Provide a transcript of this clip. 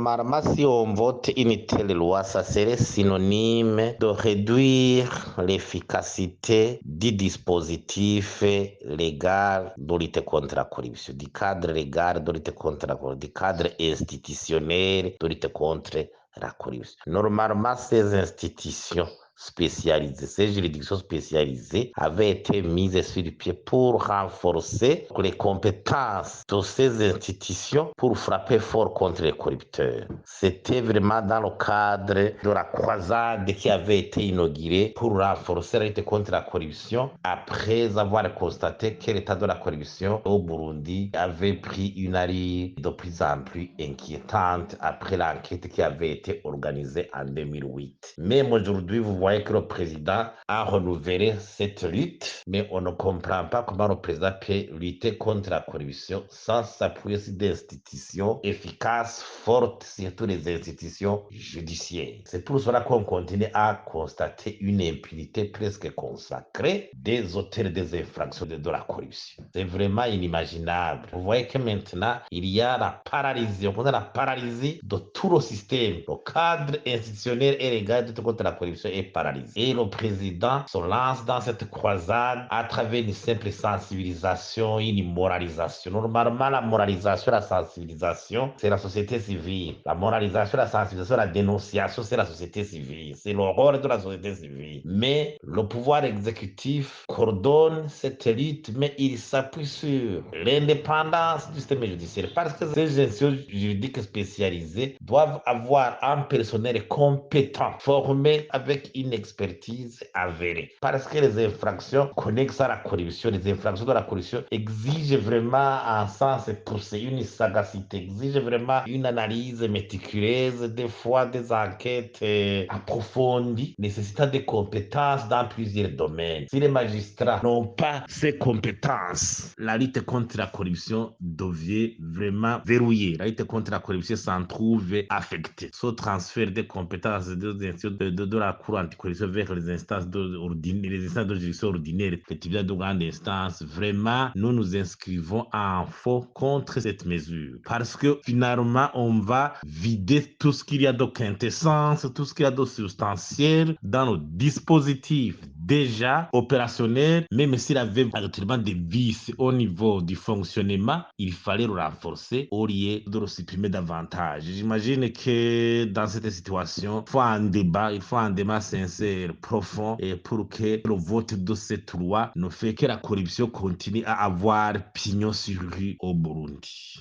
Normalement, si on vote une telle loi, ça serait synonyme de réduire l'efficacité du dispositif légal de lutte contre la corruption, du cadre légal de lutte contre la corruption, du cadre institutionnel de lutte contre la corruption. Normalement, ces institutions spécialisées, ces juridictions spécialisées avaient été mises sur pied pour renforcer les compétences de ces institutions pour frapper fort contre les corrupteurs. C'était vraiment dans le cadre de la croisade qui avait été inaugurée pour renforcer la lutte contre la corruption après avoir constaté que l'état de la corruption au Burundi avait pris une allure de plus en plus inquiétante après l'enquête qui avait été organisée en 2008. Même aujourd'hui, vous voyez que le président a renouvelé cette lutte, mais on ne comprend pas comment le président peut lutter contre la corruption sans s'appuyer sur des institutions efficaces, fortes, surtout les institutions judiciaires. C'est pour cela qu'on continue à constater une impunité presque consacrée des auteurs des infractions de la corruption. C'est vraiment inimaginable. Vous voyez que maintenant, il y a la paralysie, on a la paralysie de tout le système. Le cadre institutionnel et légal de contre la corruption est paralysé. Et le président se lance dans cette croisade à travers une simple sensibilisation, une moralisation. Normalement, la moralisation, la sensibilisation, c'est la société civile. La moralisation, la sensibilisation, la dénonciation, c'est la société civile. C'est l'horreur de la société civile. Mais le pouvoir exécutif coordonne cette lutte, mais il s'appuie sur l'indépendance du système judiciaire parce que ces institutions juridiques spécialisées doivent avoir un personnel compétent, formé avec une expertise avérée. Parce que les infractions connexes à la corruption, les infractions de la corruption exigent vraiment un sens poussé, une sagacité, exigent vraiment une analyse méticuleuse, des fois des enquêtes approfondies, nécessitant des compétences dans plusieurs domaines. Si les magistrats n'ont pas ces compétences, la lutte contre la corruption devient vraiment verrouillée. La lutte contre la corruption s'en trouve affectée. Ce transfert des compétences de la Cour anticorruption vers les instances de juridiction ordinaire, les tribunaux de grande instance, vraiment, nous nous inscrivons en faux contre cette mesure. Parce que finalement, on va vider tout ce qu'il y a de quintessence, tout ce qu'il y a de substantiel dans le dispositif déjà opérationnel, même s'il avait actuellement des vices au niveau du fonctionnement, il fallait le renforcer au lieu de le supprimer davantage. J'imagine que dans cette situation, il faut un débat sincère, profond, et pour que le vote de cette loi ne fait que la corruption continue à avoir pignon sur rue au Burundi.